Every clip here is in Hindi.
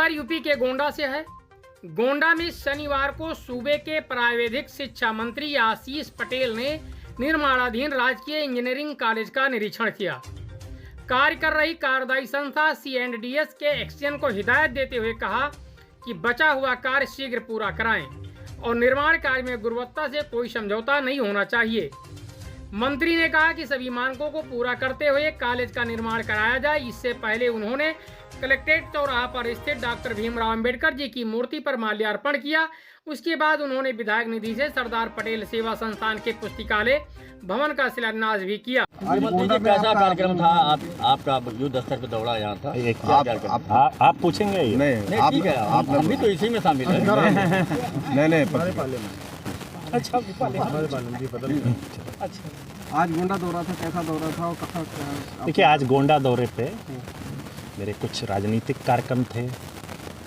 यूपी के गोंडा से है। गोंडा में शनिवार को सूबे के प्राविधिक शिक्षा मंत्री आशीष पटेल ने निर्माणाधीन राजकीय इंजीनियरिंग कॉलेज का निरीक्षण किया। कार्य कर रही कार्यदायी संस्था C&DS के एक्सचेंज को हिदायत देते हुए कहा कि बचा हुआ कार्य शीघ्र पूरा कराएं और निर्माण कार्य में गुणवत्ता से कोई समझौता नहीं होना चाहिए। मंत्री ने कहा कि सभी मानकों को पूरा करते हुए कॉलेज का निर्माण कराया जाए। इससे पहले उन्होंने कलेक्ट्रेट चौराहा पर स्थित डॉक्टर भीमराव अंबेडकर जी की मूर्ति पर माल्यार्पण किया। उसके बाद उन्होंने विधायक निधि से सरदार पटेल सेवा संस्थान के पुस्तकालय भवन का शिलान्यास भी किया। कैसा कार्यक्रम था आपका युद्ध स्तर पर दौड़ा यहाँ था? आप पूछेंगे? नहीं ठीक है, आप भी तो इसी में शामिल है। नहीं अच्छा आज गोंडा दौरा था, कैसा दौरा था और कहाँ? देखिए, आज गोंडा दौरे पे मेरे कुछ राजनीतिक कार्यक्रम थे,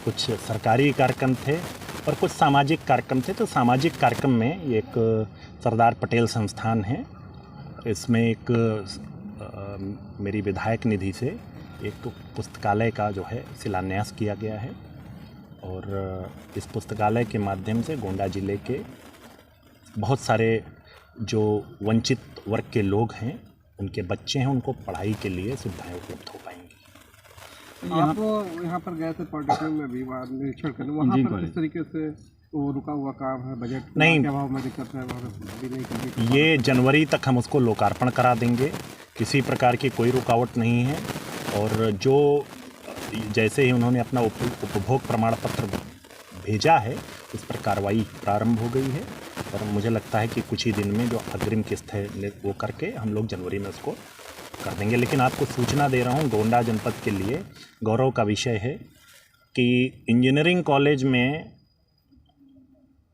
कुछ सरकारी कार्यक्रम थे और कुछ सामाजिक कार्यक्रम थे। तो सामाजिक कार्यक्रम में एक सरदार पटेल संस्थान है, इसमें एक मेरी विधायक निधि से एक पुस्तकालय का जो है शिलान्यास किया गया है और इस पुस्तकालय के माध्यम से गोंडा ज़िले के बहुत सारे जो वंचित वर्ग के लोग हैं, उनके बच्चे हैं, उनको पढ़ाई के लिए सुविधाएं उपलब्ध हो पाएंगी। आप यहाँ पर गए थे पॉलिटेक्निक में भी निरीक्षण करने, वहाँ पर किस तरीके से वो रुका हुआ काम है? बजट नहीं, के अभाव में दिक्कत है, अभी नहीं कर ये जनवरी तक हम उसको लोकार्पण करा देंगे। किसी प्रकार की कोई रुकावट नहीं है और जो जैसे ही उन्होंने अपना उपभोग प्रमाण पत्र भेजा है उस पर कार्रवाई प्रारंभ हो गई है और मुझे लगता है कि कुछ ही दिन में जो अग्रिम किस्त है वो करके हम लोग जनवरी में उसको कर देंगे। लेकिन आपको सूचना दे रहा हूँ, गोंडा जनपद के लिए गौरव का विषय है कि इंजीनियरिंग कॉलेज में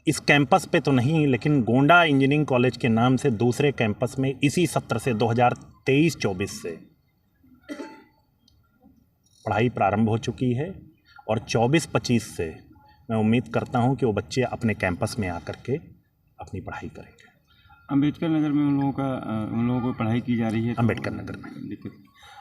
इस कैंपस पे तो नहीं, लेकिन गोंडा इंजीनियरिंग कॉलेज के नाम से दूसरे कैंपस में इसी सत्र से 2023-24 से पढ़ाई प्रारंभ हो चुकी है और 24-25 से मैं उम्मीद करता हूं कि वो बच्चे अपने कैंपस में आकर के अपनी पढ़ाई करेंगे। अंबेडकर नगर में उन लोगों को पढ़ाई की जा रही है। अंबेडकर नगर में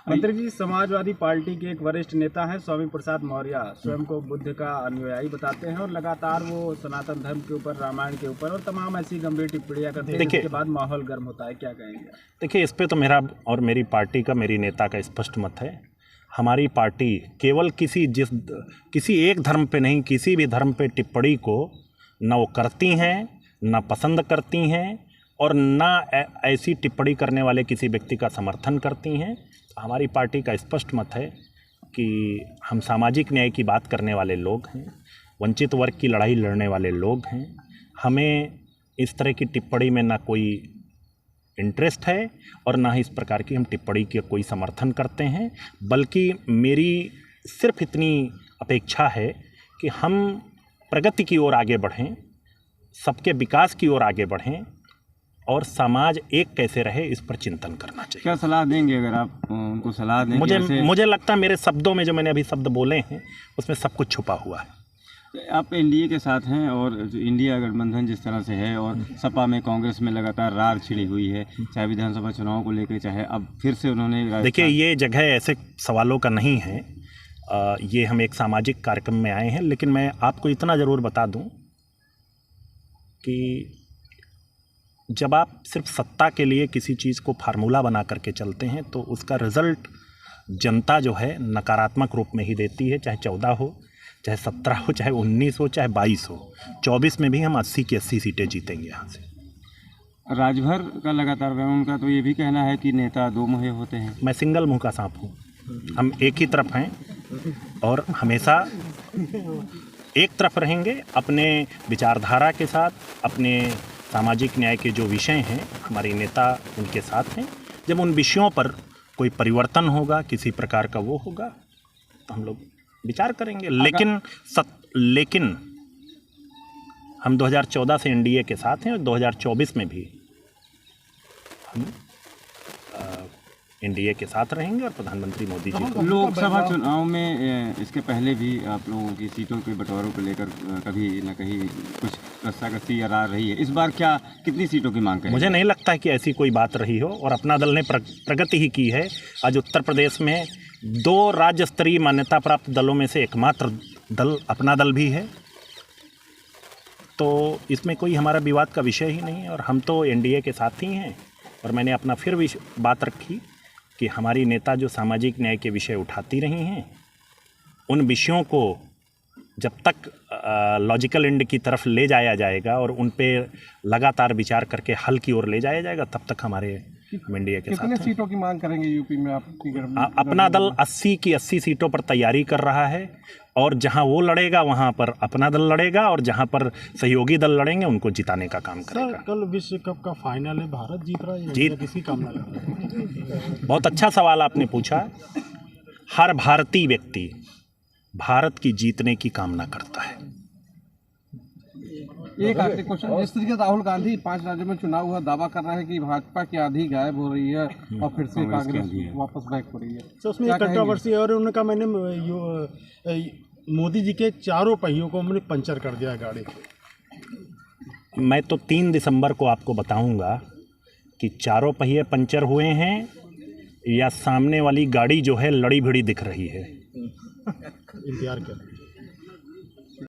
मंत्री जी, समाजवादी पार्टी के एक वरिष्ठ नेता हैं स्वामी प्रसाद मौर्य, स्वयं को बुद्ध का अनुयायी बताते हैं और लगातार वो सनातन धर्म के ऊपर, रामायण के ऊपर और तमाम ऐसी गंभीर टिप्पणियां करते हैं, जिसके बाद माहौल गर्म होता है। क्या कहेंगे? देखिए, इस पे तो मेरा और मेरी पार्टी का, मेरी नेता का स्पष्ट मत है। हमारी पार्टी केवल किसी एक धर्म पे नहीं, किसी भी धर्म पे टिप्पणी को न वो करती हैं, न पसंद करती हैं और न ऐसी टिप्पणी करने वाले किसी व्यक्ति का समर्थन करती हैं। हमारी पार्टी का स्पष्ट मत है कि हम सामाजिक न्याय की बात करने वाले लोग हैं, वंचित वर्ग की लड़ाई लड़ने वाले लोग हैं। हमें इस तरह की टिप्पणी में ना कोई इंटरेस्ट है और ना ही इस प्रकार की हम टिप्पणी के कोई समर्थन करते हैं, बल्कि मेरी सिर्फ इतनी अपेक्षा है कि हम प्रगति की ओर आगे बढ़ें, सबके विकास की ओर आगे बढ़ें और समाज एक कैसे रहे इस पर चिंतन करना चाहिए। क्या सलाह देंगे अगर आप उनको सलाह दें? मुझे लगता है मेरे शब्दों में जो मैंने अभी शब्द बोले हैं उसमें सब कुछ छुपा हुआ है। आप एनडीए के साथ हैं और जो इंडिया गठबंधन जिस तरह से है और सपा में, कांग्रेस में लगातार रार छिड़ी हुई है, चाहे विधानसभा चुनाव को लेकर, चाहे अब फिर से उन्होंने। देखिए, ये जगह ऐसे सवालों का नहीं है। ये हम एक सामाजिक कार्यक्रम में आए हैं, लेकिन मैं आपको इतना ज़रूर बता दूं कि जब आप सिर्फ सत्ता के लिए किसी चीज़ को फार्मूला बना करके चलते हैं तो उसका रिज़ल्ट जनता जो है नकारात्मक रूप में ही देती है। चाहे 14 हो, चाहे 17 हो, चाहे 19 हो, चाहे 22 हो, 24 में भी हम 80 की 80 सीटें जीतेंगे यहाँ से। राजभर का लगातार उनका तो ये भी कहना है कि नेता दो मुँहे होते हैं। मैं सिंगल मुँह का सांप हूँ, हम एक ही तरफ हैं और हमेशा एक तरफ रहेंगे। अपने विचारधारा के साथ, अपने सामाजिक न्याय के जो विषय हैं, हमारे नेता उनके साथ हैं। जब उन विषयों पर कोई परिवर्तन होगा, किसी प्रकार का वो होगा, तो हम लोग विचार करेंगे। लेकिन हम 2014 से एनडीए के साथ हैं और 2024 में भी हम एनडीए के साथ रहेंगे और प्रधानमंत्री मोदी जी को। लोकसभा चुनाव में इसके पहले भी आप लोगों की सीटों के बंटवारों को लेकर कभी न कहीं कुछ रस्साकसी या रार रही है। इस बार कितनी सीटों की मांग है? मुझे नहीं लगता है कि ऐसी कोई बात रही हो और अपना दल ने प्रगति ही की है। आज उत्तर प्रदेश में 2 राज्य स्तरीय मान्यता प्राप्त दलों में से एकमात्र दल अपना दल भी है, तो इसमें कोई हमारा विवाद का विषय ही नहीं है और हम तो एनडीए के साथ ही हैं। और मैंने अपना फिर भी बात रखी कि हमारी नेता जो सामाजिक न्याय के विषय उठाती रही हैं, उन विषयों को जब तक लॉजिकल एंड की तरफ ले जाया जाएगा और उन पे लगातार विचार करके हल की ओर ले जाया जाएगा, तब तक हमारे एनडीए के साथ कितने हैं। सीटों की मांग करेंगे यूपी में आपकी? अपना दल 80 की 80 सीटों पर तैयारी कर रहा है और जहां वो लड़ेगा वहां पर अपना दल लड़ेगा और जहां पर सहयोगी दल लड़ेंगे उनको जिताने का काम करेगा। कल विश्व कप का फाइनल है, भारत जीत रहा है, जीत किसी काम ना लग रहा है। बहुत अच्छा सवाल आपने पूछा। हर भारतीय व्यक्ति भारत की जीतने की कामना करता है। एक आखिरी क्वेश्चन, जिस तरीके से राहुल गांधी 5 राज्यों में चुनाव हुआ, दावा कर रहे हैं कि भाजपा की आधी गायब हो रही है और फिर से कांग्रेस वापस बैक हो रही है, तो उसमें एक कंट्रोवर्सी है और उन्होंने कहा मैंने मोदी जी के चारों पहियों को हमने पंचर कर दिया गाड़ी के। मैं तो 3 दिसंबर को आपको बताऊंगा कि चारों पहिए पंचर हुए हैं या सामने वाली गाड़ी जो है लड़ी भिड़ी दिख रही है। इंतजार कर